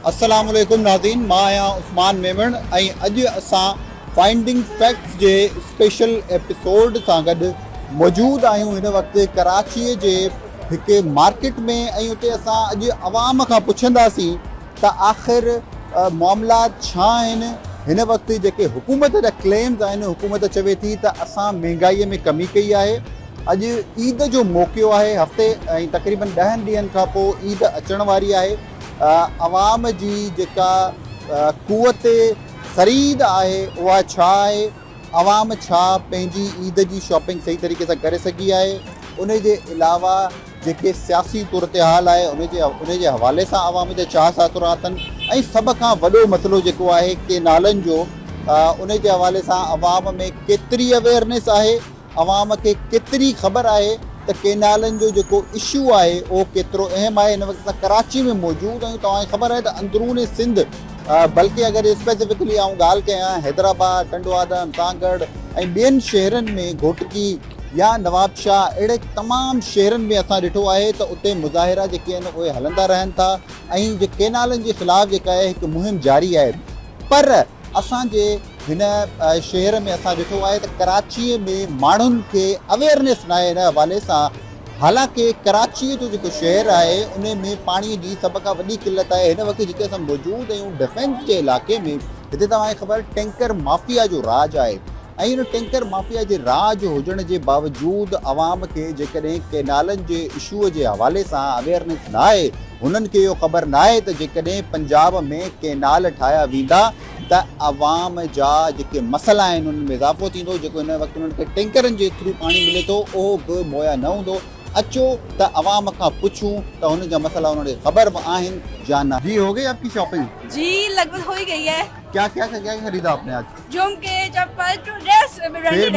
अस्सलाम वालेकुम नाज़रीन, मां आहियां उस्मान मेमण ऐं अॼु असां फाइंडिंग फैक्ट्स जे स्पेशल एपिसोड सां गॾु मौजूदु आहियूं हिन वक़्तु कराचीअ जे हिकु मार्केट में। ऐं उते असां अॼु अवाम खां पुछंदासीं त आख़िर मामलात छा आहिनि। हिन वक़्तु जेके हुकूमत जा क्लेम्स आहिनि, हुकूमत चवे थी त असां महांगाईअ में कमी कई आहे। अॼु ईद जो मौक़ो आहे, हफ़्ते ऐं तक़रीबन 10 ॾींहंनि खां पोइ ईद अचण वारी आहे। अवाम जी जेका क़ुवत ख़रीद आहे उहा छा आहे, अवाम छा पंहिंजी ईद जी शॉपिंग सही तरीक़े सां करे सघी आहे। उन जे अलावा जेके सियासी सूरत हाल आहे उन जे हवाले सां अवाम जा छा तासुरात आहिनि। ऐं सभ खां वॾो मसइलो जेको आहे केनालनि जो, उन जे हवाले सां अवाम में केतिरी अवेयरनेस आहे, अवाम खे केतिरी ख़बर आहे त केनालनि जो जेको इशू आहे उहो केतिरो अहम आहे। हिन वक़्तु असां कराची में मौजूदु आहियूं। तव्हांखे ख़बर आहे त अंदरून सिंध, बल्कि अगरि स्पेसिफिकली आऊं ॻाल्हि कयां हैदराबाद, टंडवादम, तांगढ़ ऐं ॿियनि शहरनि में, घोटकी या नवाबशाह, अहिड़े तमामु शहरनि में असां ॾिठो आहे त उते मुज़ाहिरा जेके आहिनि उहे हलंदा रहनि था ऐं जे केनालनि जे ख़िलाफ़ु जेका आहे हिकु मुहिम जारी आहे। पर असांजे हिन शहर में असां ॾिठो आहे त कराचीअ में माण्हुनि खे अवेयरनेस न आहे हिन हवाले सां। हालांकि कराचीअ जो जेको शहर आहे उन में पाणीअ जी सभ खां वॾी किल्लत आहे। हिन वक़्तु जिते असां मौजूदु आहियूं डिफेंस जे इलाइक़े में, हिते तव्हांखे ख़बर टैंकर माफ़िया जो राज आहे। ऐं हिन टैंकर माफ़िया जे राज हुजण जे बावजूदु अवाम खे जेकॾहिं केनालनि जे इशूअ जे हवाले सां अवेयरनेस न आहे, हुननि खे इहो ख़बर न आहे त जेकॾहिं पंजाब में केनाल ठाहिया वेंदा त अवाम जा जेके मसइला आहिनि उनमें इज़ाफ़ो थींदो। जेको हिन वक़्तु उन्हनि खे टैंकरनि जे थ्रू पाणी मिले थो उहो बि मुहैया न हूंदो। अचो त अवाम खां पुछूं त हुन जा मसइला उन्हें ख़बर में आहिनि या न। जी, हो गई आपकी शॉपिंग? जी लगभग हो ही गई है। क्या खरीदा आपने आज? झुमके, चप्पल, ड्रेस। फिर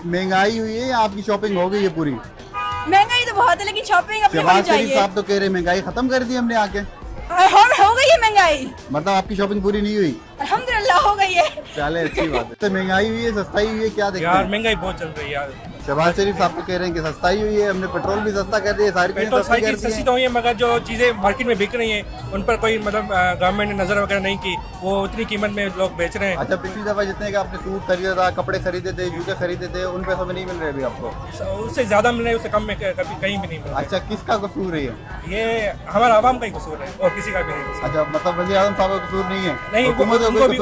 महंगाई हुई है या आपकी शॉपिंग हो गई है पूरी? महंगाई तो बहुत है लेकिन शॉपिंग अपनी होनी चाहिए। साहब तो कह रहे महंगाई खत्म कर दी हमने आके। हो गई है महंगाई, मतलब आपकी शॉपिंग पूरी नहीं हुई? अल्हम्दुलिल्लाह हो गई है। चले, अच्छी बात है। तो महंगाई हुई है, सस्ताई हुई है, क्या देखते हैं? यार महंगाई बहुत चल रही है यार। शहबाज शरीफ साहब तो कह रहे हैं कि सस्ताई हुई है, हमने पेट्रोल भी सस्ता कर दिया, सारी पेट्रोल सारी सस्ती तो हुई है, मगर जो चीज़ें मार्केट में बिक रही हैं उन पर कोई मतलब गवर्नमेंट ने नजर वगैरह नहीं की, वो उतनी कीमत में लोग बेच रहे हैं। अच्छा, पिछली दफा जितने का आपने सूट खरीदा था, कपड़े खरीदे थे, जूते खरीदे थे, उन पैसों में नहीं मिल रहे अभी आपको? उससे ज्यादा मिल रहे हैं, उससे कम में कभी कहीं भी नहीं मिल रहा। अच्छा, किसका कसूर है ये हमारा आवाम का ही कसूर है और किसी का भी नहीं। अच्छा, मतलब वज़ीर आज़म साहब का कसूर नहीं है? नहीं,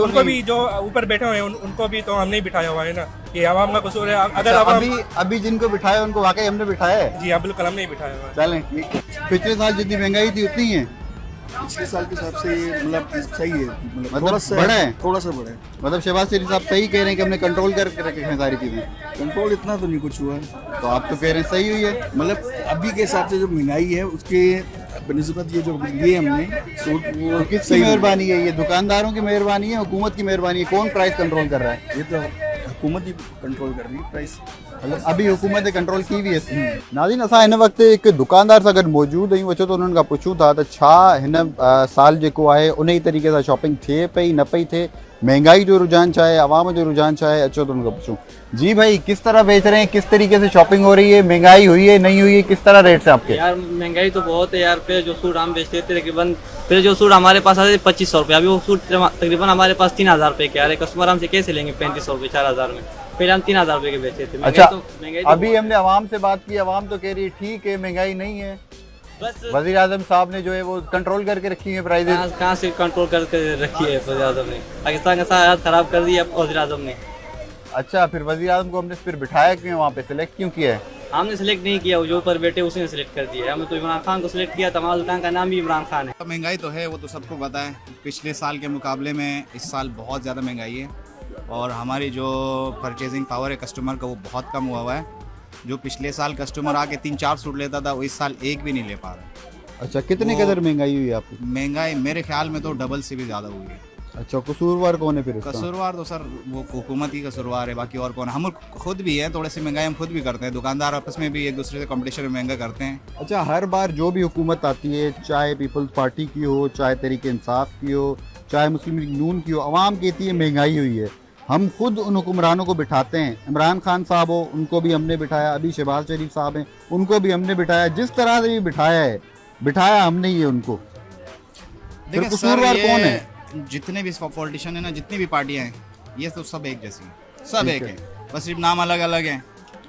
उनको भी जो ऊपर बैठे हुए हैं उनको भी तो हमने ही बिठाया हुआ है ना, ये आवाम का कसूर है। अगर अभी जिनको बिठाया उनको वाकई हमने बिठाया है? जी हाँ, बिल्कुल हमने ही बिठाया हुआ है। चलें, ठीक। पिछले साल जितनी महंगाई थी उतनी है? पिछले साल के हिसाब से ये मतलब सही है, मतलब थोड़ा सा बड़ा है? थोड़ा सा बड़ा है। मतलब शहबाज शरीफ साहब सही कह रहे हैं कि हमने कंट्रोल करके रखे हैं सारी चीजें? कंट्रोल इतना तो नहीं कुछ हुआ है। तो आप तो कह रहे हैं सही हुई है। मतलब अभी के हिसाब से जो महंगाई है उसके बनिस्बत ये जो लिए हमने सूट वो तो किसकी मेहरबानी है? ये दुकानदारों की मेहरबानी है, हुकूमत की मेहरबानी है? कौन प्राइस कंट्रोल कर रहा है? ये तो हुकूमत ही कंट्रोल कर रही है प्राइस। मतलब अभी हुकूमत कंट्रोल की भी है। नाज़रीन, असां हिन वक़्तु हिकु दुकानदार सां गॾु मौजूदु आहियूं। अचो त उन्हनि खां पुछूं था त छा हिन साल जेको आहे उन ई तरीक़े सां शॉपिंग थिए पई, न पई थिए, महंगाई जो रुझान छा है, आवाम जो रुझान छा है। अचो तो उनका पूछूं। जी भाई, किस तरह बेच रहे हैं, किस तरीके से शॉपिंग हो रही है, महंगाई हुई है नहीं हुई है, किस तरह रेट से आपके? यार महंगाई तो बहुत है यार। पे जो सूट हम बेचते थे तकरीबन, फिर जो सूट हमारे पास आते थे 2500 रुपये, अभी वो सूट तकरीबन हमारे पास 3000 रुपये के आ रहे। कस्टमर हमसे कैसे लेंगे 3500 रुपये 4000 में? पहले हम 3000 रुपये के बेचते थे। अच्छा, महंगाई अभी हमने आवाम से बात की, आवाम तो कह रही है ठीक है महंगाई नहीं है, बस वज़ीर आज़म साहब ने जो है वो कंट्रोल करके रखी है प्राइसेस। कहाँ से कंट्रोल करके रखी है वज़ीर आज़म ने? पाकिस्तान का सारा हालत ख़राब कर दी है वज़ीर आज़म ने। अच्छा, फिर वज़ीर आज़म को हमने फिर बिठाया क्यों वहाँ पे, सिलेक्ट क्यों किया है? हमने सेलेक्ट नहीं किया, वो जो ऊपर बैठे उसने सेलेक्ट कर दिया है। हमने तो इमरान खान को सिलेक्ट किया था, हमारा दुकान का नाम भी इमरान खान है। महंगाई तो है, वो तो सबको पता है। पिछले साल के मुकाबले में इस साल बहुत ज़्यादा महंगाई है और हमारी जो परचेजिंग पावर है कस्टमर का वो बहुत कम हुआ है। जो पिछले साल कस्टमर आके 3-4 सूट लेता था वो इस साल एक भी नहीं ले पा रहा। अच्छा, कितने कदर महंगाई हुई आपकी? महंगाई मेरे ख्याल में तो डबल से भी ज़्यादा हुई है। अच्छा, कसूरवार कौन है फिर इसका? कसूरवार तो सर वो हुकूमत ही कसूरवार है, बाकी और कौन? हम खुद भी हैं, थोड़ी सी महंगाई हम खुद भी करते हैं। दुकानदार आपस में भी एक दूसरे से कंपटीशन में महंगा करते हैं। अच्छा, हर बार जो भी हुकूमत आती है, चाहे पीपल्स पार्टी की हो, चाहे तहरीक इंसाफ की हो, चाहे मुस्लिम लीग नून की हो, अवाम कहती है महंगाई हुई है। हम खुद उन हुक्मरानों को बिठाते हैं। इमरान खान साहब हो, उनको भी हमने बिठाया, अभी शहबाज शरीफ साहब हैं, उनको भी हमने बिठाया। जिस तरह से भी बिठाया है, बिठाया हमने ही है उनको। देखिए सर, कसूरवार ये कौन है? जितने भी पॉलिटिशियन है ना, जितनी भी पार्टियां हैं, ये तो सब एक जैसी हैं, सब ठीक एक है। है, बस सिर्फ नाम अलग अलग है।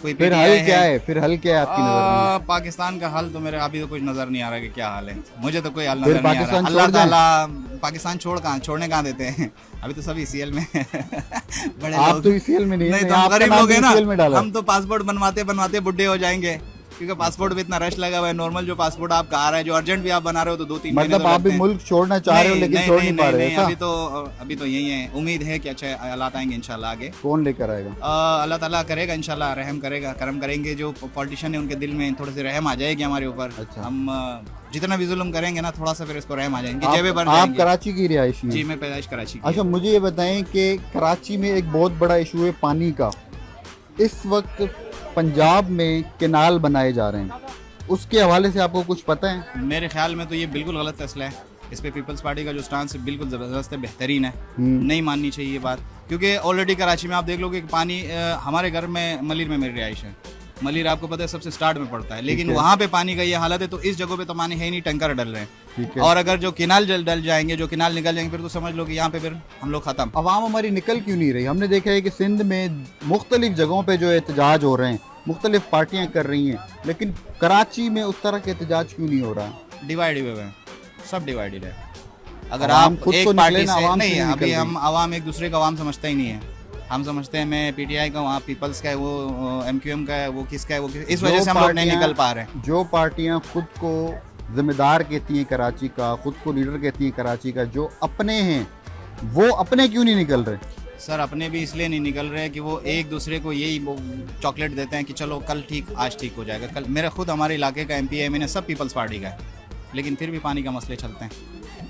कोई फिर PTI हल क्या है? फिर हल क्या है आपकी नजर में? पाकिस्तान का हल तो मेरे अभी तो कुछ नजर नहीं आ रहा कि क्या हाल है, मुझे तो कोई हल फिर नजर नहीं आ रहा। पाकिस्तान अल्लाह छोड़ दें? ताला पाकिस्तान छोड़ने कहाँ देते हैं, अभी तो सब ECL में बड़े आप लोग। तो ECL में नहीं है, नहीं तो आपका हम गरीब नाम लोग हैं ECL में ना, डाला है। हम तो पासपोर्ट बनवाते बनवाते बुढ़े हो जाएंगे, क्योंकि पासपोर्ट पे इतना रश लगा हुआ है। नॉर्मल जो पासपोर्ट आपका आ रहा है, जो अर्जेंट भी आप बना रहे हो, तो 2-3 महीने मतलब तो आप भी लगते हैं। मुल्क छोड़ना चाह रहे हो लेकिन छोड़ नहीं पा रहे नहीं, ऐसा? अभी तो यही है। उम्मीद है कि अच्छा हालात आएंगे इंशाल्लाह आगे। कौन लेकर आएगा? अल्लाह ताला करेगा इंशाल्लाह, रहम करेगा, करम करेंगे। जो पॉलिटिशियन है उनके दिल में थोड़ी सी रहम आ जाएगी हमारे ऊपर। अच्छा। हम जितना भी जुल्म करेंगे ना, थोड़ा सा फिर इसको रहम आ जाएंगे, जेबे भर आप जाएंगी। कराची की रिहायशी जी, हैं? मैं पैदाइश कराची की। अच्छा, मुझे ये बताएं कि कराची में एक बहुत बड़ा इशू है पानी का। इस वक्त पंजाब में कैनाल बनाए जा रहे हैं, उसके हवाले से आपको कुछ पता है? मेरे ख्याल में तो ये बिल्कुल गलत फैसला है। इस पे पीपल्स पार्टी का जो स्टांस है बिल्कुल ज़बरदस्त है, बेहतरीन है। नहीं माननी चाहिए ये बात, क्योंकि ऑलरेडी कराची में आप देख लोगे कि पानी हमारे घर में मलिर में मेरी रिहाइश है। मलिर आपको पता है सबसे स्टार्ट में पड़ता है, लेकिन है। वहाँ पे पानी का ये हालत है। तो इस जगह पे तो पानी है ही नहीं, टैंकर डल रहे हैं। ठीक है। और अगर जो किनाल डल जाएंगे, जो किनाल निकल जाएंगे, फिर तो समझ लो कि यहाँ पे फिर हम लोग खत्म। अवाम हमारी निकल क्यों नहीं रही? हमने देखा है कि सिंध में मुख्तलिफ जगहों पे जो एहतजाज हो रहे हैं, मुख्तलिफ पार्टियां कर रही हैं, लेकिन कराची में उस तरह का एहतजाज क्यों नहीं हो रहा? डिवाइड हुए हैं, सब डिवाइडेड है। अगर अवाम आप खुद एक तो पार्टी निकले ना, से अवाम नहीं से है, नहीं अभी निकल हम अवाम एक दूसरे का अवाम समझते ही नहीं है। हम समझते हैं मैं PTI का, वहाँ पीपल्स का है, वो MQM का है, वो किसका है, वो किस, इस वजह से हम लोग नहीं निकल पा रहे हैं। जो पार्टियां खुद को जिम्मेदार कहती हैं कराची का, खुद को लीडर कहती हैं कराची का, जो अपने हैं, वो अपने क्यों नहीं निकल रहे? सर, अपने भी इसलिए नहीं निकल रहे कि वो एक दूसरे को यही चॉकलेट देते हैं कि चलो कल ठीक, आज ठीक हो जाएगा। कल मेरा खुद हमारे इलाके का MP MN सब पीपल्स पार्टी का है, लेकिन फिर भी पानी का मसले चलते हैं।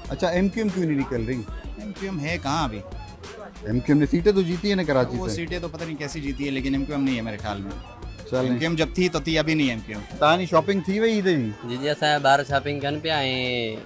अच्छा, MQM क्यों नहीं निकल रही? MQM है कहाँ अभी? MQM ने सीटें तो जीती है ना कराची वो से। सीटें तो पता नहीं कैसी जीती है, लेकिन MQM नहीं है मेरे ख्याल में। चलें, MQM जब थी तो थी, अभी नहीं है MQM। तानी शॉपिंग थी वही थी? जी जी, असां ॿार शॉपिंग कनि पिया ऐं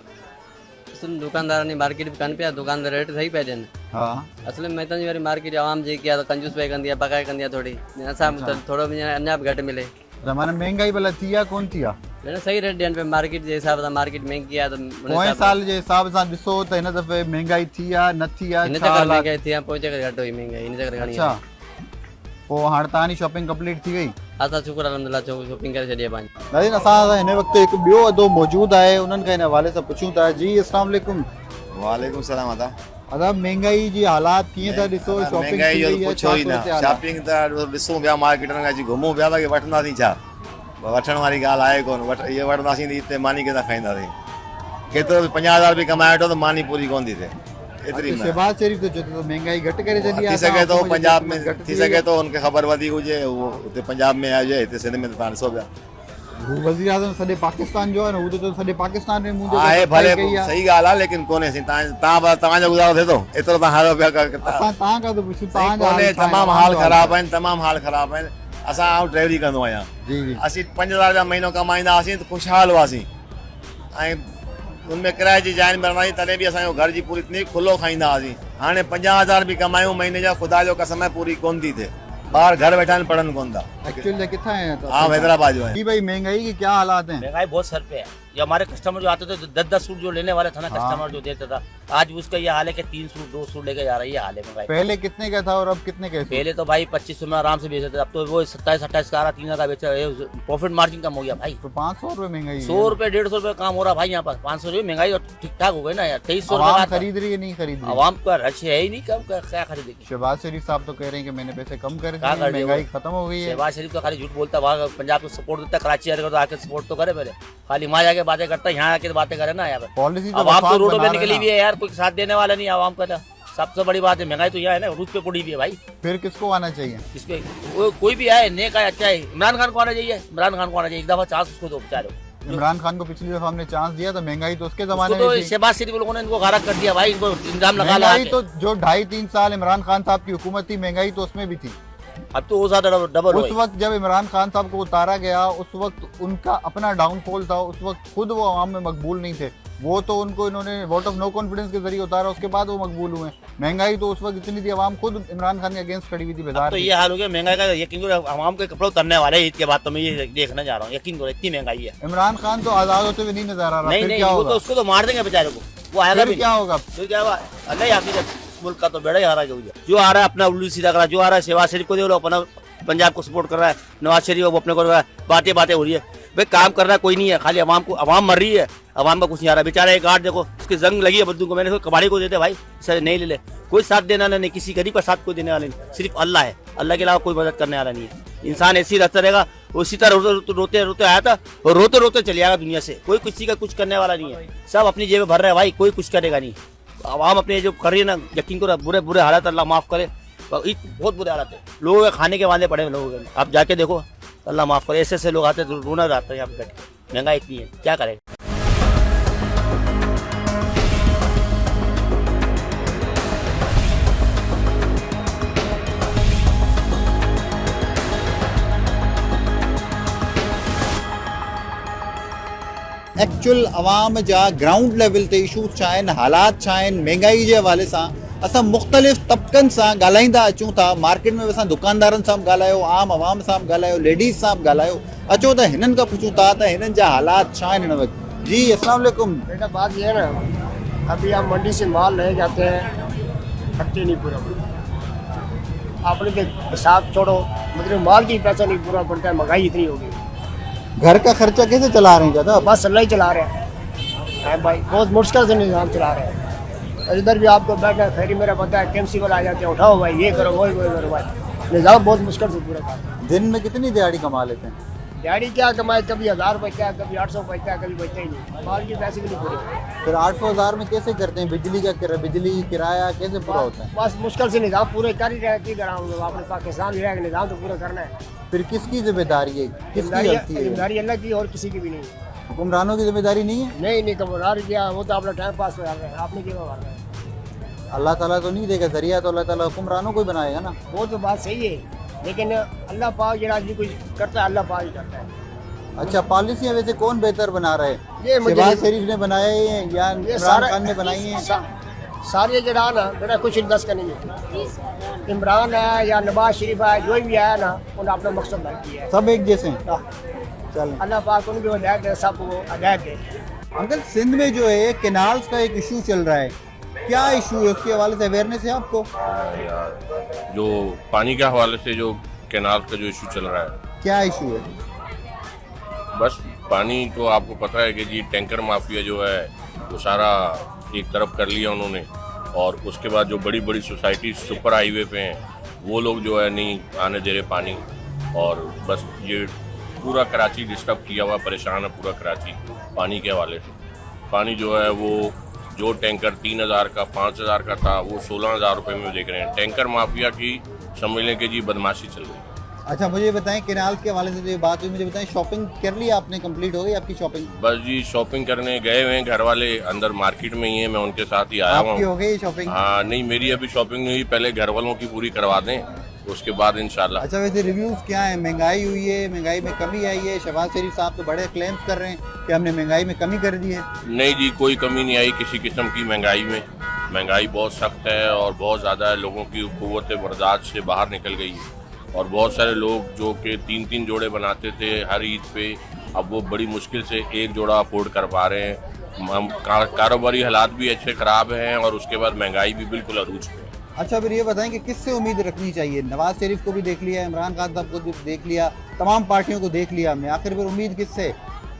दुकानदारनि जी मार्केट बि कनि पिया, दुकानदार रेट सही पिया ॾियनि। हाँ। असल में हितां जी वरी मार्केट आवाम जेकी आहे त कंजूस पई कंदी आहे, पकाए कंदी आहे थोरी। असां त थोरो बि अञा बि घटि मिले। ज़माने महंगाई भला थी या कोन थी? भेण सही रेट ॾियनि पिया मार्केट जे हिसाब सां। मार्केट महांगी आहे त उन पोएं हिसाब साल जे हिसाब सां ॾिसो त हिन दफ़े महंगाई थी या न थी या हिन छा चकर हालात? महांगाई थी आहे, पोइ चकर घटि हुई महांगाई, हिन चकर घणी अच्छा, आहे। पोइ हाणे तव्हांजी शॉपिंग कंप्लीट थी वई? असां शुक्र अलहमदिल्ला शॉपिंग करे छॾी आहे पंहिंजी। नाज़रीन, असां सां हिन वक़्तु हिकु ॿियो अदो मौजूदु आहे, उन्हनि खां हिन हवाले सां पुछूं था। जी अस्सलाम वालेकुम। वालेकुम सलाम अदा। अदा महंगाई जी हालात कीअं था ॾिसो? शॉपिंग महंगाई थी जो वई तो आहे, पुछो छा ई न। सूरत हाल आहे? शॉपिंग त ॾिसूं पिया मार्केट में, अची घुमूं पिया था कि वठंदासीं छा? वठण वारी ॻाल्हि आहे कोन। इहे वठंदासीं त हिते मानी किथां खाईंदासीं? केतिरो बि 50,000 बि कमाए वठो त मानी पूरी कोन थी थिए। एतिरी अच्छा, शहबाज शरीफ़ तो चए थो महंगाई घटि करे छॾी आहे। थी सघे थो हुकूमत जी पंजाब में, घटि थी वई आहे। सघे थो हुनखे ख़बर वधीक हुजे, उहो हुते पंजाब में आहे हुजे, हिते सिंध में त तव्हां ॾिसो पिया हू वज़ीर आज़म सॼे पाकिस्तान जो आहे न, हू त सॼे पाकिस्तान में मुंहिंजो आहे। भले कई आहे। सही ॻाल्हि आहे, लेकिन कोन्हे सी। तव्हांजो गुज़ारो थिए थो? एतिरो तव्हां हारो पिया असां तव्हां खां थो पुछूं, तव्हांजो कोन्हे। हाल छा आहे? तमामु हाल ख़राबु आहिनि, तमामु हाल ख़राबु आहिनि। असां आउं ड्राइवरी कंदो आहियां। जी जी। असीं 5,000 जा महीनो कमाईंदा हुआसीं त ख़ुशहाल हुआसीं, ऐं उनमें किराए जी जाइ मिलंदी, तॾहिं बि असांजो घर जी पूरी इतनी खुलो खाईंदा हुआसीं। हाणे 50,000 बि कमायूं महीने जा, ख़ुदा जो कसम आहे पूरी कोन थी थिए। ॿार घर वेठा आहिनि, पढ़नि कोन था। एक्चुअली किथां आया तो? हाँ, हैदराबाद जो है। जी भाई, महंगाई के क्या हालात हैं? महंगाई बहुत सर पे है। ये हमारे कस्टमर जो आते थे 10-10 सूट जो लेने वाले था ना, कस्टमर जो देता था, आज उसका ये हाल है कि 3 सूट 2 सूट लेके जा रहा है। ये हाल है महंगाई। पहले कितने का था और अब कितने का है? पहले तो भाई 2500 में आराम से बेचते थे, अब तो वो 27-28 का आ रहा, 3 का बेच रहे। प्रॉफिट मार्जिन कम हो गया भाई। तो 500 रुपए महंगाई है। 100 रुपए 150 रुपए काम हो रहा भाई यहाँ पर। 500 रुपए महंगाई और ठीक ठाक हो गई ना यार। 2300 आवाम रुपए खरीद रही है नहीं खरीद रही? आवाम का रश है ही नहीं, कम क्या खरीदेगी? शहबाज शरीफ साहब तो कह रहे हैं कि मैंने पैसे कम करे, क्या कर रहे हो? महंगाई खत्म हो गई है। शहबाज शरीफ तो खाली झूठ बोलता है, वहाँ पंजाब को सपोर्ट देता है, कराची आकर तो आके सपोर्ट तो करे पहले। खाली वहाँ जाके बातें करता है, यहाँ आके बातें करे ना यार। पॉलिसी आवाम तो रोडों पे निकली हुई है यार, कोई साथ देने वाला नहीं आवाम का। सबसे बड़ी बात है महंगाई तो यह है ना, रूट पे पड़ी हुई है भाई। फिर किसको आना चाहिए? इसके कोई भी आए, नेक आए, अच्छा है। इमरान खान को आना चाहिए, इमरान खान को आना चाहिए। एक दफा चांस उसको दो बेचारे। इमरान खान को पिछली दफा हमने चांस दिया था, महंगाई तो उसके जमाने तो में थी। शहबाज शरीफ लोगों ने इनको गारक कर दिया भाई, इनको इंतजाम लगा महंगाई लगा तो जो 2.5-3 साल इमरान खान साहब की हुकूमत थी, महंगाई तो उसमें भी थी। अब तो वो ज्यादा डबल उस वक्त जब इमरान खान साहब को उतारा गया, उस वक्त उनका अपना डाउनफॉल था। उस वक्त खुद वो आवाम में मकबूल नहीं थे। वो तो उनको इन्होंने वोट ऑफ नो कॉन्फिडेंस के जरिए उतारा, उसके बाद वो मकबूल हुए। महंगाई तो उस वक्त इतनी थी, आवाम खुद इमरान खान के अगेंस्ट खड़ी हुई थी, बेजार तो थी। ये हाल हो गया महंगाई का। यकीन करो आवाम के कपड़े उतरने वाले हैं ईद के बाद, तो मैं ये देखने जा रहा हूँ। यकीन करो इतनी महंगाई है। इमरान खान तो आजाद होते हुए नहीं नजर आ रहा। नहीं फिर नहीं, क्या वो होगा? तो उसको तो मार देंगे बेचारे को। वो आएगा फिर भी क्या होगा? फिर क्या हुआ? नहीं आती जब मुल्क का तो बेड़ा ही हारा गया। जो आ रहा है अपना उल्लू सीधा कर रहा है, जो आ रहा है शहबाज शरीफ को देख लो अपना पंजाब को सपोर्ट कर रहा है, नवाज शरीफ वो अपने को कर रहा है, बातें हो रही है। भाई काम कर रहा है कोई नहीं है, खाली अवाम मर रही है, अवाम का कुछ नहीं आ रहा। बेचारा एक गार्ड देखो उसकी जंग लगी है बंदूक को, मैंने उसको कबाड़ी को देते भाई सर नहीं ले कोई साथ देने वाला नहीं, किसी गरीब का साथ कोई देने वाला नहीं, सिर्फ अल्लाह है, अल्लाह के अलावा कोई मदद करने वाला नहीं है। इंसान ऐसे ही रहता रहेगा, उसी तरह रोते रोते आया था और रोते रोते चले जाएगा दुनिया से। कोई किसी का कुछ करने वाला नहीं है, सब अपनी जेब भर रहे हैं भाई, कोई कुछ करेगा नहीं। आवाम अपने जो कर रही है ना, यकीन करो बुरे बुरे हालात अल्लाह माफ करे, बहुत बुरे हालात है, लोगों के खाने के वादे पड़े हैं लोगों के। आप जाके देखो अल्लाह माफ करे, ऐसे ऐसे लोग आते हैं रोना जाता है यहाँ पे बैठ, महंगाई इतनी है क्या करेगा। एक्चुअल आवाम जा ग्राउंड लेवल ते इशूज़ छा आहिनि, हालात छा आहिनि, महांगाई जे हवाले सां असां मुख़्तलिफ़ तबक़नि सां ॻाल्हाईंदा अचूं था। मार्केट में असां दुकानदारनि सां बि ॻाल्हायो, आम आवाम सां बि ॻाल्हायो, लेडीज़ सां बि ॻाल्हायो। अचो त हिननि खां पुछूं था त हिननि जा हालात छा आहिनि हिन वक़्तु। जी अस्सलाम वालेकुम। बेटा बात ये है ना, अभी हम मंडी से माल ले जाते हैं, खर्चे नहीं पूरा बनता, आपने तो हिसाब छोड़ो, मतलब माल की पैसा नहीं पूरा बनता है, महंगाई इतनी हो गई। घर का खर्चा कैसे चला रहे हैं ज़्यादा? बस अल्लाह ही चला रहे हैं भाई, बहुत मुश्किल से निज़ाम चला रहे हैं। इधर भी आपको बैठना फेरी मेरा पता है, केमसी वाला आ जाते हैं, उठाओ भाई ये करो वही करो भाई, निज़ाम बहुत मुश्किल से पूरा करते हैं। दिन में कितनी दिहाड़ी कमा लेते हैं? दिहाड़ी क्या कमाए, कभी 1000 बचता है, कभी 800 बचता है, कभी बचता ही नहीं, माल की पैसे भी नहीं पूरे। फिर 800,000 में कैसे करते हैं? बिजली किराया कैसे पूरा होता है? बस मुश्किल से निज़ाम पूरे कर ही रहे, की अपने पाकिस्तान भी रहेगा, निज़ाम तो पूरा करना है। फिर किसकी जिम्मेदारी है, किसकी गलती है? जिम्मेदारी अल्लाह की और किसी की भी नहीं है। हुक्मरानों की जिम्मेदारी नहीं है? नहीं कमरार किया, वो तो अपना टाइम पास कर रहे हैं, आपने क्यों कर रहे हैं? अल्लाह ताला तो नहीं देगा, जरिया तो अल्लाह ताला हुक्मरानों को ही बनाएगा ना। वो तो बात सही है, लेकिन अल्लाह पाक जरा आदमी कुछ करता है, अल्लाह पाक ही करता है। अच्छा, पॉलिसियाँ वैसे कौन बेहतर बना रहे हैं? ये मुझे शहबाज शरीफ ने बनाए हैं या इमरान खान ने बनाई हैं? सारे जरा ना मेरा कुछ दस का नहीं है, इमरान है या नवाज शरीफ है, जो भी आया ना उन्होंने अपना मकसद तय किया है, सब एक जैसे हैं। चल अल्लाह पाक उनको हिदायत दे, सबको हिदायत दे। अंकल, सिंध में जो है कैनाल्स का एक इशू चल रहा है, क्या इशू है, उसके हवाले से अवेयरनेस है आपको? जो पानी के हवाले से जो कैनाल का जो इशू चल रहा है, क्या इशू है? बस पानी तो आपको पता है कि जी टैंकर माफिया जो है वो सारा एक तरफ कर लिया उन्होंने, और उसके बाद जो बड़ी बड़ी सोसाइटी सुपर हाईवे पे हैं वो लोग जो है नहीं आने दे रहे पानी, और बस ये पूरा कराची डिस्टर्ब किया हुआ, परेशान है पूरा कराची पानी के हवाले से। पानी जो है वो जो टैंकर 3000 का 5000 का था वो 16000 रुपये में देख रहे हैं। टैंकर माफिया की समझ लें कि जी बदमाशी चल रही है। अच्छा, मुझे बताएं कैनाल के हवाले से जो ये बात हुई, मुझे बताएं शॉपिंग कर ली आपने, कंप्लीट हो गई आपकी शॉपिंग? बस जी शॉपिंग करने गए हुए हैं, घर वाले अंदर मार्केट में ही हैं, मैं उनके साथ ही आया आपकी हूँ। हो गई शॉपिंग? हाँ नहीं, मेरी अभी शॉपिंग नहीं हुई, पहले घर वालों की पूरी करवा दें उसके बाद इंशाल्लाह। अच्छा, वैसे रिव्यूज़ क्या है? महंगाई हुई है, महंगाई में कमी आई है? शहबाज शरीफ साहब तो बड़े क्लेम्स कर रहे हैं कि हमने महंगाई में कमी कर दी है। नहीं जी, कोई कमी नहीं आई किसी किस्म की महंगाई में। महंगाई बहुत सख्त है और बहुत ज़्यादा है, लोगों की क़ुव्वत बर्दाश्त से बाहर निकल गई है, और बहुत सारे लोग जो कि 3-3 जोड़े बनाते थे हर ईद पे, अब वो बड़ी मुश्किल से एक जोड़ा अफोर्ड कर पा रहे हैं। हम कारोबारी हालात भी अच्छे ख़राब हैं और उसके बाद महंगाई भी बिल्कुल अरूज पे है। अच्छा, फिर ये बताएं कि किससे उम्मीद रखनी चाहिए? नवाज शरीफ को भी देख लिया, इमरान खान साहब को भी देख लिया, तमाम पार्टियों को देख लिया हमने, आखिर फिर उम्मीद किससे?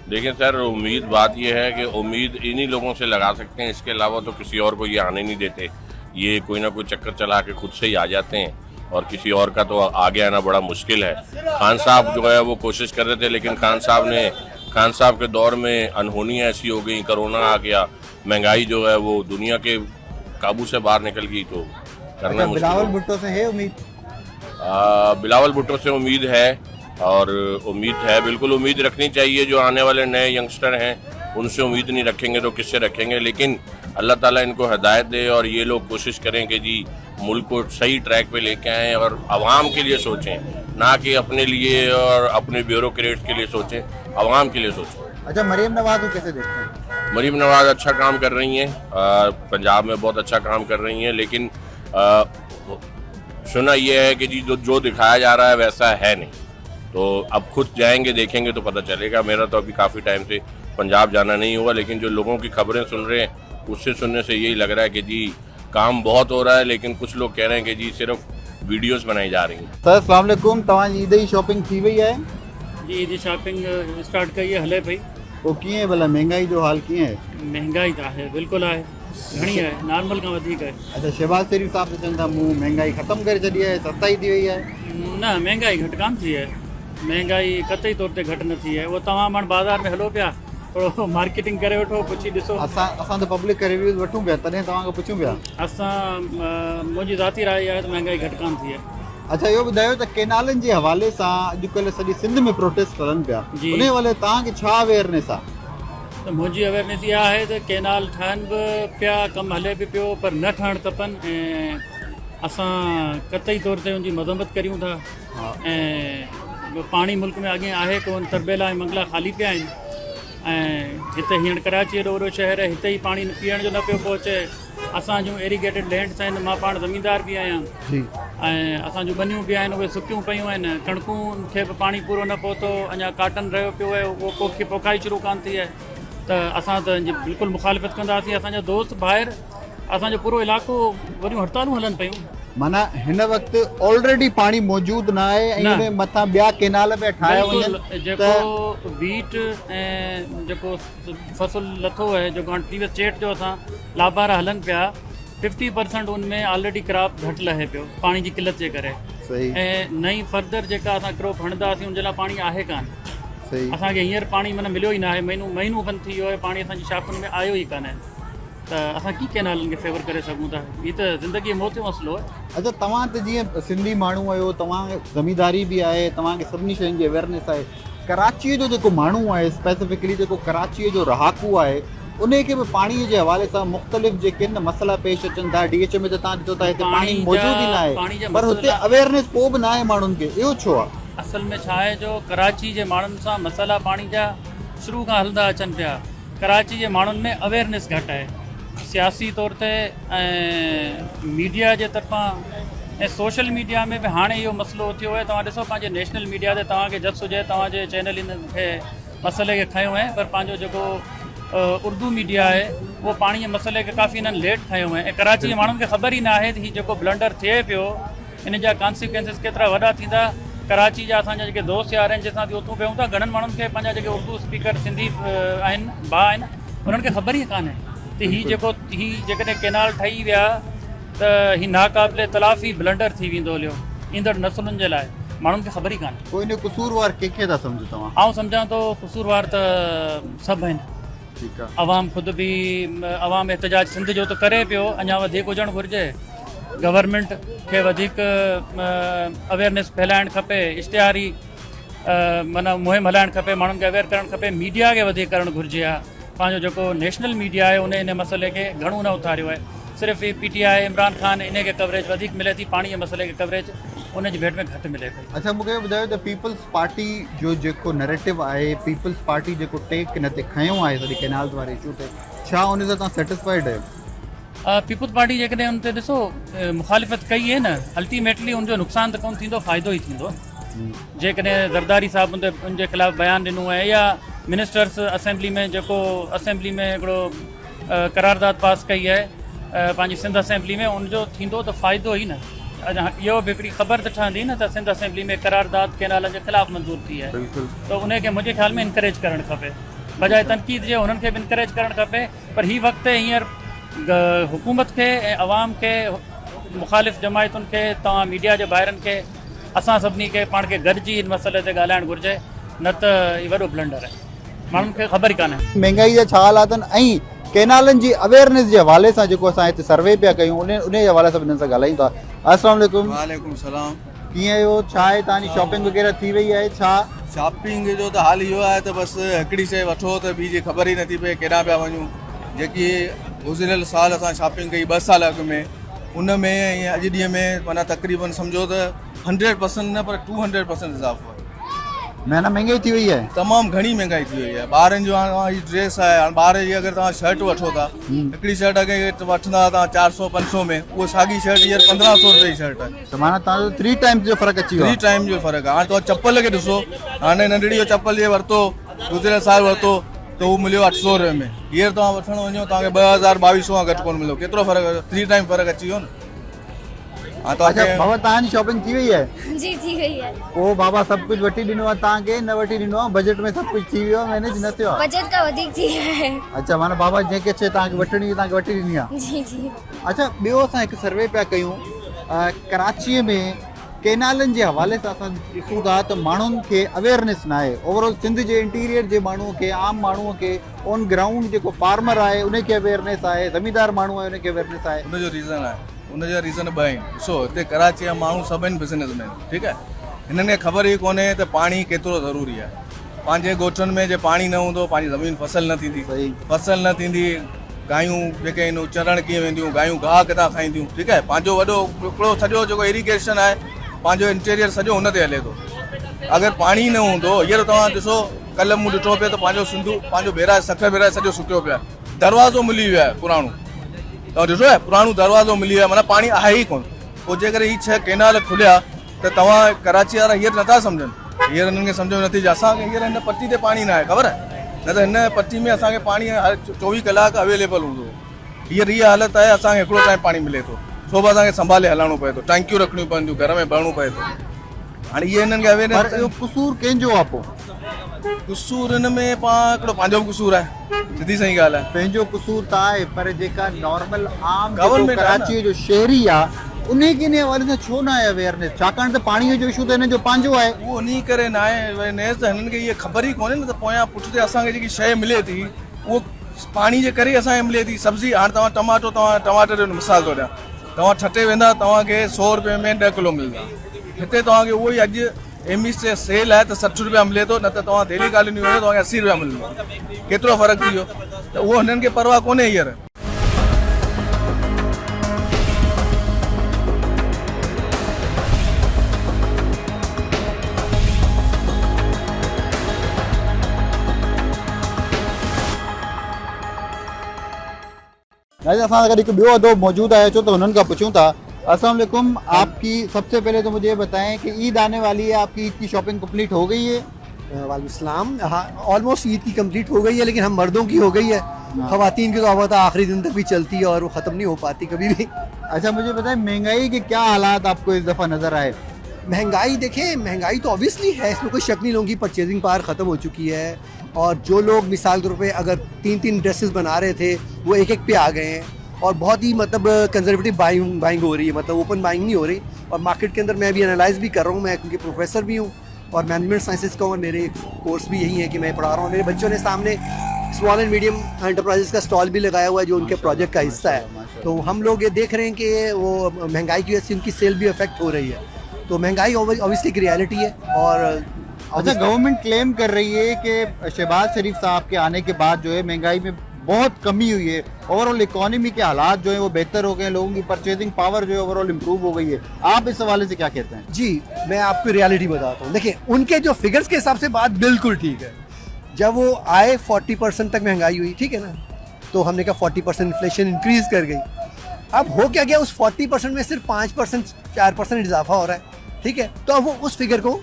देखिए सर, उम्मीद बात यह है कि उम्मीद इन्हीं लोगों से लगा सकते हैं, इसके अलावा तो किसी और को ये आने नहीं देते। ये कोई ना कोई चक्कर चला के खुद से ही आ जाते हैं, और किसी और का तो आगे आना बड़ा मुश्किल है। खान साहब जो है वो कोशिश कर रहे थे, लेकिन खान साहब के दौर में अनहोनी ऐसी हो गई, कोरोना आ गया, महंगाई जो है वो दुनिया के काबू से बाहर निकल गई, तो करना मुश्किल। बिलावल भुट्टो से है उम्मीद? बिलावल भुट्टो से उम्मीद है, और उम्मीद है, बिल्कुल उम्मीद रखनी चाहिए। जो आने वाले नए यंगस्टर हैं उनसे उम्मीद नहीं रखेंगे तो किससे रखेंगे? लेकिन अल्लाह ताला इनको हिदायत दे और ये लोग कोशिश करें कि जी मुल्क को सही ट्रैक पे लेके आएँ और आवाम के लिए सोचें, ना कि अपने लिए और अपने ब्यूरोक्रेट्स के लिए सोचें, आवाम के लिए सोचें। अच्छा, मरीम नवाज को कैसे देखते हैं? मरीम नवाज अच्छा काम कर रही हैं, पंजाब में बहुत अच्छा काम कर रही हैं, लेकिन सुना यह है कि जी जो दिखाया जा रहा है वैसा है नहीं। तो अब खुद जाएंगे देखेंगे तो पता चलेगा। मेरा तो अभी काफ़ी टाइम से पंजाब जाना नहीं हुआ, लेकिन जो लोगों की खबरें सुन रहे हैं उससे सुनने से यही लग रहा है कि जी काम बहुत हो रहा है, लेकिन कुछ लोग कह रहे हैं कि जी सिर्फ वीडियोस बनाई जा रही हैं। सर अस्सलाम वालेकुम, तव्हांजी ईद जी शॉपिंग थी वई है? जी ईद शॉपिंग स्टार्ट कई है, हले पई। पोइ कीअं है भला महंगाई जो हाल कीअं है? महंगाई तो है, बिल्कुल है, घणी है, नॉर्मल का वधीक है। अच्छा, शहबाज शरीफ साहब तो चवनि था मूं महंगाई ख़त्म करे छॾी आहे, सस्ताई थी वई आहे। न महंगाई घटि कान थी है, महंगाई कतई तौर ते घटि न थी है। उहो तव्हां माण्हू बाज़ार में हलो पिया, थोरो मार्केटिंग करे वठो, पुछी ॾिसो। असां त पब्लिक के रिव्यूज़ वठूं पिया, तॾहिं तव्हांखे पुछूं पिया। मुंहिंजी ज़ाती राय आहे त महंगाई घटि कान थी है। अच्छा, इहो ॿुधायो त केनालनि जे हवाले सां अॼुकल्ह सॼी सिंध में प्रोटेस्ट हलनि पिया, उन हवाले तव्हांखे छा अवेयरनेस आहे? त मुंहिंजी अवेयरनेस इहा आहे त केनाल ठहनि बि पिया, कमु हले बि पियो, पर न ठहणु खपनि, ऐं असां कतई तौर ते उनजी मज़म्मत करियूं था। ऐं पाणी मुल्क में अॻे आहे कोन, तरबेला ऐं मंगला ख़ाली पिया आहिनि, ऐं हिते हींअर कराची एॾो वॾो शहर आहे, हिते ई पाणी पीअण जो न पियो पहुचे। असां जूं एरीगेटेड लैंड्स आहिनि, मां पाण ज़मीनदार बि आहियां, ऐं असां जूं बनियूं बि आहिनि, उहे सुकियूं पियूं आहिनि, कणकूं खे बि पाणी पूरो न पहुतो, अञा काटन रहियो पियो आहे, उहो पोखाई शुरू कान थी आहे। त असां त बिल्कुलु मुखालिफ़त कंदासीं। असांजा दोस्त ॿाहिरि, असांजो पूरो इलाइक़ो वॾियूं हड़तालूं हलनि पियूं। माना हिन वक़्तु ऑलरेडी पाणी मौजूदु न आहे ऐं उन मथां ॿिया केनाल पिया ठाहिया वञनि। जेको वीट ऐं जेको फसल लथो आहे, जेको हाणे प्रीवियस स्टेट जो असां लाभारा हलनि पिया, 50% उनमें ऑलरेडी क्रॉप घटि लहे पियो पाणी जी किल्लत जे करे। ऐं नई फर्दर जेका असां क्रॉप हणंदासीं उन जे लाइ पाणी आहे कान। असांखे हींअर पाणी माना मिलियो ई न आहे, महीनू बंदि थी वियो आहे, पाणी असांजी शाखुनि में आयो ई कान आहे। त असां कीअं केनालनि खे फेवर करे सघूं था? हीअ त ज़िंदगी मौत जो मसइलो आहे। अच्छा, तव्हां त जीअं सिंधी माण्हू आहियो, तव्हां ज़मींदारी बि आहे, तव्हांखे सभिनी शयुनि जी अवेयरनेस आहे। कराचीअ जो जेको माण्हू आहे, स्पेसिफिकली जेको कराचीअ जो रहाकू आहे, उन खे बि पाणीअ जे हवाले सां मुख़्तलिफ़ जेके न मसइला पेश अचनि था। DH में त तव्हां ॾिसो था हिते पाणी मौजूदु ई न आहे, पर हुते अवेयरनेस पोइ बि न आहे माण्हुनि खे, इहो छो आहे? असल में छा आहे, जो कराची जे माण्हुनि सां मसइला पाणी जा शुरू खां हलंदा अचनि पिया। कराची जे माण्हुनि में अवेयरनेस घटि आहे, सियासी तौर ते ऐं मीडिया जे तरफ़ां ऐं सोशल मीडिया में बि हाणे इहो मसइलो थियो आहे। तव्हां ॾिसो पंहिंजे नेशनल मीडिया ते तव्हांखे जस हुजे, तव्हांजे चैनल इन खे मसइले खे खयो आहे, पर पंहिंजो जेको उर्दू मीडिया आहे उहो पाणी जे मसइले खे काफ़ी हिननि लेट खयो आहे। ऐं कराची जे माण्हुनि खे ख़बर ई न आहे त हीउ जेको ब्लंडर थिए पियो, इन जा कॉन्सिक्वेंसिस केतिरा वॾा थींदा। कराची जा असांजा जेके दोस्त यार आहिनि, जंहिंसां उथूं पियूं था, घणनि माण्हुनि खे पंहिंजा जेके उर्दू स्पीकर सिंधी आहिनि, भाउ आहिनि, उन्हनि खे ख़बर ई कान्हे त हीउ जेकॾहिं केनाल ठही विया त हीउ नाक़ाबिले तलाफ़ी ब्लंडर थी वेंदो हलियो ईंदड़ नसलुनि जे लाइ। माण्हुनि खे ख़बर ई कान्हे। कोई न कसूरवार कंहिंखे था सम्झो तव्हां? आउं सम्झां थो कसूरवार त सभु आहिनि। ठीकु आहे। अवाम ख़ुदि बि, अवाम एहतजाज सिंध जो त करे पियो, अञा वधीक हुजणु घुरिजे। गवर्नमेंट खे वधीक अवेयरनेस फैलाइणु खपे, इश्तिहारी माना मुहिम हलाइणु खपे, माण्हुनि खे अवेयर करणु खपे। मीडिया खे वधीक करणु घुरिजे आहे। पंहिंजो जेको नेशनल मीडिया आहे उन इन मसइले खे घणो न उथारियो आहे। सिर्फ़ु PTI इमरान ख़ान इन खे कवरेज वधीक मिले थी, पाणी जे मसइले खे कवरेज उन जी भेट में घटि मिले पई। अच्छा, मूंखे ॿुधायो त पीपल्स पार्टी जो जेको नैरेटिव आहे, पीपल्स पार्टी जेको टेक हिन ते खयो आहे सॼी केनाल्स वारे इशू ते, छा उन सां तव्हां सेटिस्फाइड आहियो? पीपल्स पार्टी जेकॾहिं उन ते ॾिसो मुखालिफ़त कई आहे न, अल्टीमेटली उनजो नुक़सानु त कोन थींदो, फ़ाइदो ई थींदो। जेकॾहिं ज़रदारी साहिबु उनजे ख़िलाफ़ु बयानु ॾिनो आहे, या मिनिस्टर्स असेंबली में जेको असेंबली में हिकिड़ो करारदाद पास कई आहे पंहिंजी सिंध असेंबली में, उनजो थींदो त फ़ाइदो ई न। इहो बि हिकिड़ी ख़बर त ठहंदी न त सिंध असेंबली में करारदाद केनालनि जे ख़िलाफ़ु मंज़ूर थी आहे, त उनखे मुंहिंजे ख़्याल में इनकरेज करणु खपे, बजाए तनक़ीद जे उन्हनि खे बि इनकरेज करणु खपे। पर हीउ वक़्तु हींअर हुकूमत खे ऐं अवाम खे, मुखालिफ़ जमायतुनि खे, तव्हां मीडिया जे ॿाहिरनि खे, असां सभिनी खे पाण खे गॾिजी हिन मसइले ते ॻाल्हाइणु घुरिजे, न त हीउ वॾो ब्लंडर आहे, माण्हुनि खे ख़बर ई कान्हे। महंगाई जा छा हालात आहिनि ऐं केनालनि जी अवेयरनेस जे हवाले सां जेको असां हिते सर्वे पिया कयूं, उन जे हवाले सां हिननि सां ॻाल्हायूं था। अस्सलाम वालेकुम। वालेकुम सलाम। कीअं आहियो? छा आहे तव्हांजी शॉपिंग वग़ैरह थी वई आहे? छा शॉपिंग जो त हाल इहो आहे त बसि हिकिड़ी शइ वठो त ॿी जी ख़बर ई नथी पए केॾांहुं पिया वञूं। जेकी गुज़िरियल साल असां शॉपिंग कई 2 साल अॻु में, उन में ऐं अॼु ॾींहं में माना तक़रीबन सम्झो त 100% न पर 200% इज़ाफ़ो आहे। महना महंगाई थी वई आहे, तमामु घणी महंगाई थी वई आहे। ॿारनि जो हाणे ड्रेस आहे, हाणे ॿार जी अगरि तव्हां शर्ट वठो था, हिकिड़ी शर्ट अॻे वठंदा तव्हां 400-500 में, उहा साॻी शर्ट हींअर 1500 रुपए जी शर्ट आहे। त माना तव्हांजो 3 टाइम्स जो फ़र्क़ु अची वियो आहे। 3 टाइम जो फ़र्क़ु आहे। हाणे तव्हां चप्पल खे ॾिसो, हाणे नंढड़ी जो चप्पल जे वरितो, गुज़िरियल साल वरितो तो वो मिलियो 800 रुपये में। हींअर तव्हां वठण वञो तव्हांखे 2200 खां घटि कोन मिलियो। केतिरो फ़र्क़ु, 3 टाइम फ़र्क़ु अची वियो न। हाँ तो अच्छा बाबा तव्हांजी शॉपिंग थी वई आहे? जी थी गई है। पोइ बाबा सभु कुझु वठी ॾिनो आहे तव्हांखे, न वठी ॾिनो आहे? बजट में सभु कुझु थी वियो आहे, मैनेज न थियो आहे? बजट का वधीक थी है। अच्छा माना बाबा जेके शइ तव्हांखे वठणी तव्हांखे वठी ॾिनी आहे? जी जी। अच्छा ॿियो असां हिकु सर्वे पिया कयूं कराचीअ में केनालनि जे हवाले सां असां ॾिसूं था त माण्हुनि खे अवेयरनेस न आहे। ओवरऑल सिंध जे इंटीरियर जे माण्हूअ खे, आम माण्हूअ खे, ऑन ग्राउंड जेको फार्मर आहे उनखे अवेयरनेस आहे, ज़मींदार माण्हू आहे उनखे अवेयरनेस आहे। उनजो रीज़न आहे, उनजा रीज़न ॿ आहिनि। ॾिसो हिते कराची जा माण्हू सभु आहिनि बिज़नेसमैन, ठीकु आहे। हिननि खे ख़बर ई कोन्हे त पाणी केतिरो ज़रूरी आहे। पंहिंजे ॻोठनि में जे पाणी न हूंदो पंहिंजी ज़मीन फसल न थींदी, फसल न थींदी, गायूं जेके आहिनि चरण कीअं वेंदियूं, गायूं गाह किथां खाईंदियूं, ठीकु आहे। पंहिंजो वॾो हिकिड़ो सॼो जेको इरिगेशन आहे पंहिंजो इंटीरियर सॼो हुन ते हले थो। अगरि पाणी न हूंदो, हींअर तव्हां ॾिसो कल्ह मूं ॾिठो पियो त पंहिंजो सिंधु पंहिंजो बेराज सख बेराज सॼो सुकियो पियो आहे। दरवाज़ो मिली वियो आहे पुराणो, तव्हां ॾिठो आहे पुराणो दरवाज़ो मिली वियो आहे, माना पाणी आहे ई कोन। पोइ जेकर हीअ 6 केनाल खुलिया त तव्हां कराची वारा हींअर नथा सम्झनि, हींअर हिननि खे सम्झ में नथी अचे। असांखे हींअर हिन पट्टी ते पाणी न आहे, ख़बर आहे न त हिन पट्टी में असांखे पाणी हर 24 कलाक अवेलेबल हूंदो। हींअर हीअ हालत आहे, असांखे हिकिड़ो टाइम पाणी मिले थो, छो बि असांखे संभाले हलाइणो पए थो, टंकियूं रखणियूं पवंदियूं, घर में भरणो पए थो। हाणे इहे हिननि खे अवेयरनेस। कसूर कंहिंजो आहे पोइ? कसूर हिन में हिकिड़ो पंहिंजो बि कसूर आहे, सिधी सही ॻाल्हि आहे। पंहिंजो कसूर त आहे, पर जेका नॉर्मल आम गवर्नमेंट कराचीअ जो शहरी आहे उनखे इन हवाले सां छो न आहे अवेयरनेस? छाकाणि त पाणीअ जो इशू त हिन जो पंहिंजो आहे। उहो उन्ही करे न आहे अवेयरनेस, त हिननि खे इहे ख़बर ई कोन्हे न त पोयां पुठिते असांखे जेकी शइ मिले थी उहो पाणी जे करे असांखे मिले थी। सब्जी हाणे तव्हां टमाटर जो मिसाल थो ॾियां, तव्हां ठटे वेंदा तव्हांखे 100 रुपये में 10 किलो मिलंदा। हिते तव्हांखे उहो ई अॼु एमई से सेल आहे त 60 रुपया मिले थो, न त तव्हां दिल्ली कॉलोनी वञो तव्हांखे 80 रुपया मिलंदो। केतिरो फ़र्क़ु थी वियो, त उहो हिननि खे परवाह कोन्हे हींअर। असां अगर हिकु ॿियो अदो मौजूद आहे छो तो उन्हनि खां पुछूं था। अस्सलाम वालेकुम, आपकी सबसे पहले तो मुझे बताएं कि ईद आने वाली है, आपकी ईद की शॉपिंग कंप्लीट हो गई है? वालेकुम, हाँ ऑलमोस्ट ईद की कंप्लीट हो गई है, लेकिन हम मर्दों की हो गई है। खवातीन की तो अब आखिरी दिन तक भी चलती है और वो ख़त्म नहीं हो पाती कभी भी। अच्छा मुझे बताएं महंगाई के क्या हालात आपको इस दफ़ा नज़र आए? महंगाई देखें, महंगाई तो ऑब्वियसली है, इसमें कोई शक नहीं। लोगों की परचेजिंग पावर ख़त्म हो चुकी है और जो लोग मिसाल के तौर पे अगर 3 ड्रेसेस बना रहे थे वो एक पे आ गए हैं और बहुत ही मतलब कंजर्वेटिव बाइंग हो रही है, मतलब ओपन बाइंग नहीं हो रही। और मार्केट के अंदर मैं भी एनालाइज भी कर रहा हूँ, मैं क्योंकि प्रोफेसर भी हूँ और मैनेजमेंट साइंसेज का, और मेरे कोर्स भी यही है कि मैं पढ़ा रहा हूँ। मेरे बच्चों ने सामने स्मॉल एंड मीडियम एंटरप्राइजेस का स्टॉल भी लगाया हुआ है जो उनके प्रोजेक्ट का हिस्सा है। तो हम लोग ये देख रहे हैं कि वो महंगाई की वजह से उनकी सेल भी अफेक्ट हो रही है। तो महंगाई ऑब्वियसली एक रियलिटी है। और अच्छा गवर्नमेंट क्लेम कर रही है कि शहबाज शरीफ साहब के आने के बाद जो है महंगाई में बहुत कमी हुई है, ओवरऑल इकोनॉमी के हालात जो है वो बेहतर हो गए, लोगों की परचेजिंग पावर जो है ओवरऑल इम्प्रूव हो गई है। आप इस हवाले से क्या कहते हैं? जी मैं आपको रियलिटी बताता हूँ। देखिए उनके जो फिगर्स के हिसाब से बात बिल्कुल ठीक है। जब वो आए 40% तक महंगाई हुई, ठीक है ना, तो हमने कहा 40% इन्फ्लेशन इंक्रीज कर गई। अब हो क्या गया, उस 40% में सिर्फ 5% 4% इजाफा हो रहा है, ठीक है। तो अब वो उस फिगर को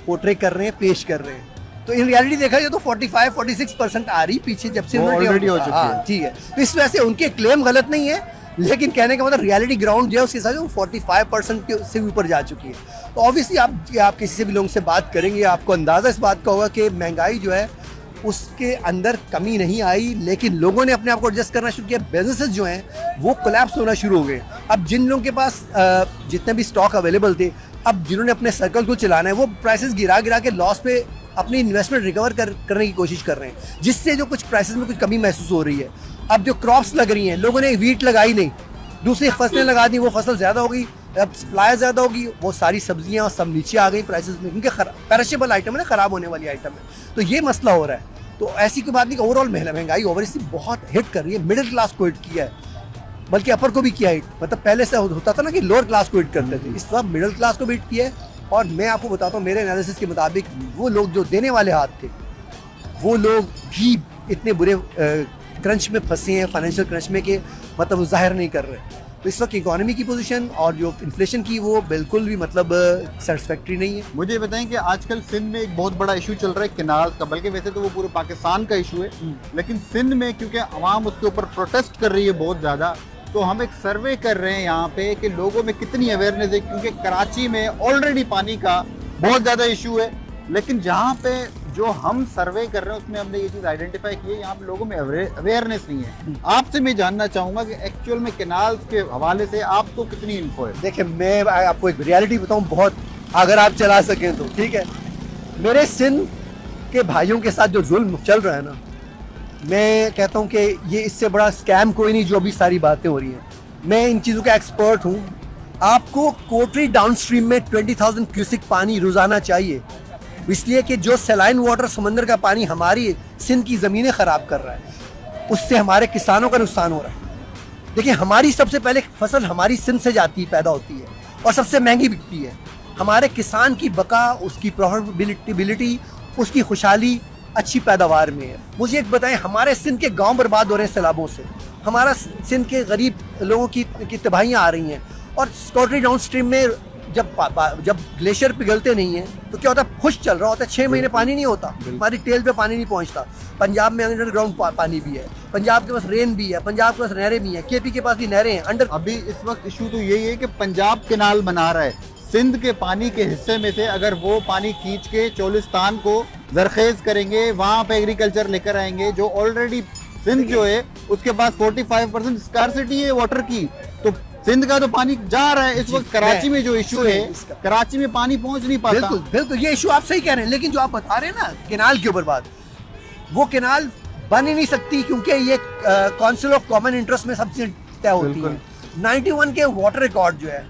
पोर्ट्रे कर रहे हैं, पेश कर रहे हैं। तो इन रियलिटी देखा जाए तो 45-46% आ रही पीछे जब से ऑलरेडी हो चुकी है। ठीक है, तो इस वजह से उनके क्लेम गलत नहीं है, लेकिन कहने का मतलब रियलिटी ग्राउंड जो है उसके साथ 45% से ऊपर जा चुकी है। तो ऑब्वियसली आप किसी से भी लोगों से बात करेंगे आपको अंदाज़ा इस बात का होगा कि महंगाई जो है उसके अंदर कमी नहीं आई, लेकिन लोगों ने अपने आप को एडजस्ट करना शुरू किया। बिजनेसेस जो हैं वो कोलैप्स होना शुरू हो गए। अब जिन लोगों के पास जितने भी स्टॉक अवेलेबल थे, अब जिन्होंने अपने सर्कल को चलाना है वो प्राइसेस गिरा के लॉस पे अपनी इन्वेस्टमेंट रिकवर करने की कोशिश कर रहे हैं, जिससे जो कुछ प्राइसेस में कुछ कमी महसूस हो रही है। अब जो क्रॉप्स लग रही हैं, लोगों ने वीट लगाई नहीं, दूसरी फसलें लगा दी, वो फसल ज़्यादा हो गई, अब सप्लाई ज़्यादा होगी, वो सारी सब्जियां और सब नीचे आ गई प्राइसेस में, क्योंकि पेरिशेबल आइटम है ना, ख़राब होने वाली आइटम है। तो ये मसला हो रहा है। तो ऐसी कोई बात नहीं कि ओवरऑल महंगाई ओवरऑल बहुत हिट कर रही है, मिडिल क्लास को हिट किया है, बल्कि अपर को भी किया हिट। मतलब पहले से होता था ना कि लोअर क्लास को हिट करते थे, इस वक्त मिडिल क्लास को भी हिट किया है। और मैं आपको बताता हूँ मेरे एनालिसिस के मुताबिक वो लोग जो देने वाले हाथ थे वो लोग भी इतने बुरे क्रंच में फंसे हैं, फाइनेंशियल क्रंच में, कि मतलब जाहिर नहीं कर रहे। तो इस वक्त इकोनॉमी की पोजीशन और जो इन्फ्लेशन की वो बिल्कुल भी मतलब सेटिस्फैक्ट्री नहीं है। मुझे बताएं कि आजकल सिंध में एक बहुत बड़ा इशू चल रहा है केनाल का, बल्कि वैसे तो वो पूरे पाकिस्तान का इशू है, लेकिन सिंध में क्योंकि आवाम उसके ऊपर प्रोटेस्ट कर रही है बहुत ज़्यादा, तो हम एक सर्वे कर रहे हैं यहाँ पे कि लोगों में कितनी अवेयरनेस है, क्योंकि कराची में ऑलरेडी पानी का बहुत ज़्यादा इशू है। लेकिन जहाँ पे जो हम सर्वे कर रहे हैं उसमें हमने ये चीज़ आइडेंटिफाई की है, यहाँ पे लोगों में अवेयरनेस नहीं है। आपसे मैं जानना चाहूँगा कि एक्चुअल में केनाल्स के हवाले से आपको कितनी इन्फो है? देखिए, मैं आपको एक रियलिटी बताऊं, बहुत अगर आप चला सकें तो ठीक है। मेरे सिंध के भाइयों के साथ जो जुल्म चल रहा है ना, मैं कहता हूं कि ये इससे बड़ा स्कैम कोई नहीं जो अभी सारी बातें हो रही हैं। मैं इन चीज़ों का एक्सपर्ट हूं। आपको कोटरी डाउनस्ट्रीम में 20,000 क्यूसिक पानी रोजाना चाहिए, इसलिए कि जो सलाइन वाटर समंदर का पानी हमारी सिंध की ज़मीनें ख़राब कर रहा है, उससे हमारे किसानों का नुकसान हो रहा है। देखिए, हमारी सबसे पहले फसल हमारी सिंध से जाती पैदा होती है और सबसे महंगी बिकती है। हमारे किसान की बका, उसकी प्रॉफिटेबिलिटी, उसकी खुशहाली अच्छी पैदावार में है। मुझे एक बताएं, हमारे सिंध के गांव बर्बाद हो रहे हैं सैलाबों से, हमारा सिंध के गरीब लोगों की तबाहियाँ आ रही हैं। और कोटरी डाउन स्ट्रीम में जब ग्लेशियर पिघलते नहीं है तो क्या होता है, खुश चल रहा होता है, 6 महीने पानी नहीं होता, हमारी टेल पे पानी नहीं पहुंचता। पंजाब में अंडरग्राउंड पानी भी है, पंजाब के पास रेन भी है, पंजाब के पास नहरें भी हैं, केपी के पास भी नहरें हैं। अभी इस वक्त इशू तो यही है कि पंजाब केनाल बना रहा है, सिंध के पानी के हिस्से में से अगर वो पानी खींच के चोलिस्तान को जरखेज करेंगे, वहाँ पे एग्रीकल्चर लेकर आएंगे, जो ऑलरेडी सिंध जो है उसके पास 45% स्कार्सिटी है वाटर की, तो सिंध का तो पानी जा रहा है। इस वक्त कराची में जो इशू है, कराची में पानी पहुंच नहीं पाता। बिल्कुल बिल्कुल, ये इशू आप सही कह रहे हैं, लेकिन जो आप बता रहे हैं ना केनाल के ऊपर बात, वो केनाल बन ही नहीं सकती, क्योंकि ये काउंसिल ऑफ कॉमन इंटरेस्ट में सब चीजें तय होती है। 91 के वाटर रिकॉर्ड जो है,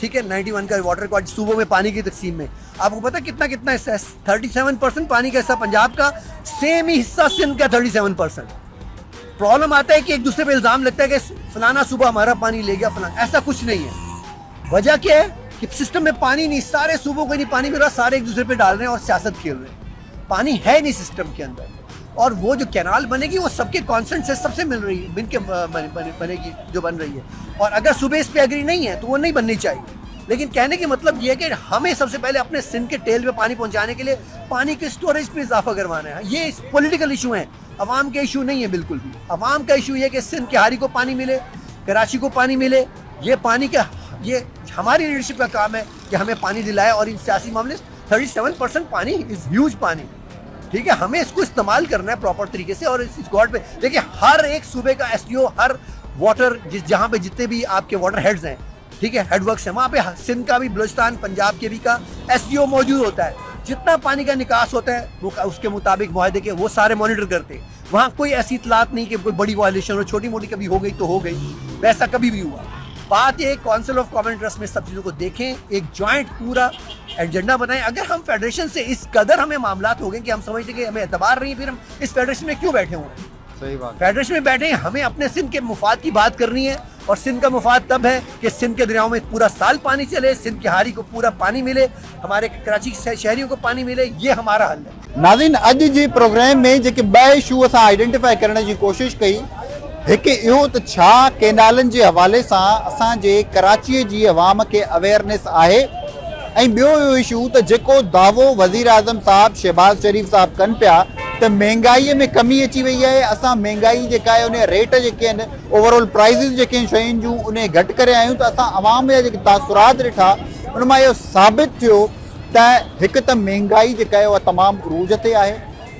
ठीक है, 91 का वाटर रिकॉर्ड सूबों में पानी की तकसीम में, आपको पता कितना कितना हिस्सा है? 37% पानी का हिस्सा पंजाब का, सेम ही हिस्सा सिंध का 37%। प्रॉब्लम आता है कि एक दूसरे पे इल्जाम लगता है कि फलाना सूबा हमारा पानी ले गया, फलाना, ऐसा कुछ नहीं है। वजह क्या है कि सिस्टम में पानी नहीं, सारे सूबों को नहीं पानी मिल रहा, सारे एक दूसरे पे डाल रहे हैं और सियासत खेल रहे हैं। पानी है नहीं सिस्टम के अंदर, और वो जो कैनाल बनेगी वो सबके कॉन्सेंट से सबसे मिल रही है, बनेगी जो बन रही है। और अगर सूबे इस पे एग्री नहीं है तो वो नहीं बननी चाहिए। लेकिन कहने की मतलब ये है कि हमें सबसे पहले अपने सिंध के टेल पे पानी पहुंचाने के लिए पानी के स्टोरेज पे इजाफा करवाना है। ये पॉलिटिकल इशू है, अवाम के इशू नहीं है बिल्कुल भी। अवाम का इशू ये कि सिंध के हारी को पानी मिले, कराची को पानी मिले। ये पानी का, ये हमारी लीडरशिप का काम है कि हमें पानी दिलाए। और इन सियासी मामले 37% पानी इज ह्यूज पानी, ठीक है, हमें इसको इस्तेमाल करना है प्रॉपर तरीके से। और इस गॉड पे देखिए, हर एक सूबे का SDO, हर वाटर जहाँ पे जितने भी आपके वाटर हेड्स हैं, ठीक है, हेडवर्क्स है, वहाँ पे सिंध का भी, बलूचिस्तान, पंजाब के भी का SDO मौजूद होता है। जितना पानी का निकास होता है वो उसके मुताबिक मुआहदे के वो सारे मॉनिटर करते हैं। वहाँ कोई ऐसी इतलात नहीं कि कोई बड़ी वायलेशन हो, छोटी मोटी कभी हो गई तो हो गई, वैसा कभी भी हुआ। बात ये काउंसिल ऑफ कॉमन इंटरेस्ट में सब चीज़ों को देखें, एक जॉइंट पूरा एजेंडा बनाएं। अगर हम फेडरेशन से इस कदर हमें मामलात हो गए कि हम समझते कि हमें एतबार नहीं है, फिर हम इस फेडरेशन में क्यों बैठे हुए हैं? सही बात। फेडरेशन में बैठे, हमें अपने सिंध के मुफाद की बात करनी है। और सिंध का मुफाद तब है कि सिंध के दरियाओं में पूरा साल पानी चले, सिंध की हारी को पूरा पानी मिले, हमारे कराची शहरियों को पानी मिले, ये हमारा हल है। नाज़रीन, अॼु जे प्रोग्राम में जेके ॿ इशू असां आइडेंटिफाई करण जी कोशिशि कई, हिकु इहो त छा केनालनि जे हवाले सां असांजे कराचीअ जी अवाम खे अवेयरनेस आहे, ऐं ॿियो इहो इशू त जेको दावो वज़ीर आज़म साहब शहबाज शरीफ़ साहब कनि पिया त महांगाईअ में कमी अची वई आहे, असां महांगाई जेका आहे उन रेट जेके आहिनि, ओवरऑल प्राइज़िस जेके आहिनि शयुनि जूं, उन घटि करे आहियूं, त असां अवाम जा जेके तासुरात ॾिठा उन मां इहो साबित थियो त हिकु त महांगाई जेका आहे उहा तमामु उरूज ते आहे।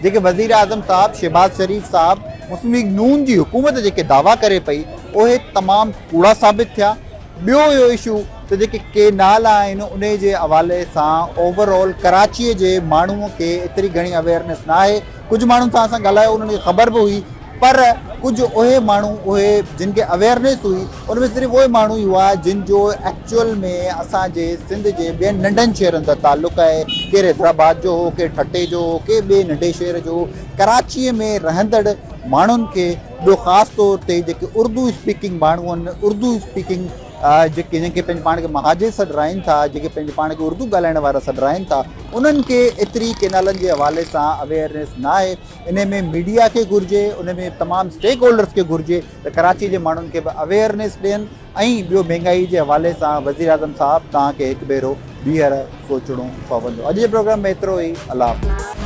जेके वज़ीर आज़म साहब शहबाज शरीफ़ साहब मुस्लिम लीग नून जी हुकूमत जेके दावा करे पई उहे तमामु कूड़ा साबित थिया। ॿियो इहो इशू त जेके केनाल आहिनि उन जे हवाले सां ओवरऑल कराचीअ जे माण्हूअ खे एतिरी घणी अवेयरनेस न आहे। कुझु माण्हुनि सां असां ॻाल्हायो, उन्हनि खे ख़बर बि हुई, पर कुझु उहे माण्हू उहे जिन खे अवेयरनेस हुई उनमें सिर्फ़ु उहे माण्हू ई हुआ जिन जो एक्चुअल में असांजे सिंध जे ॿियनि नंढनि शहरनि सां ताल्लुक़ु आहे। केरु हैदराबाद जो हो, केरु ठटे जो हो, के ॿिए नंढे शहर जो। कराचीअ में रहंदड़ माण्हुनि खे ॿियो ख़ासि तौर ते जेके उर्दू स्पीकिंग माण्हू आहिनि, उर्दू स्पीकिंग जेके जंहिंखे पंहिंजे पाण खे महाजे सॾाइनि था, जेके पंहिंजे पाण खे उर्दू ॻाल्हाइण वारा सॾाइनि था, उन्हनि खे एतिरी केनालनि जे हवाले सां अवेयरनेस न आहे। इन में मीडिया खे घुरिजे, उन में तमामु स्टेक होल्डर्स खे घुरिजे त कराची जे माण्हुनि खे बि अवेयरनेस ॾियनि। ऐं ॿियो महांगाई जे हवाले सां वज़ीर आज़म साहब तव्हांखे हिकु भेरो ॿीहर सोचणो पवंदो। अॼु जे प्रोग्राम में एतिरो ई। अल्लाह हाफ़िज़।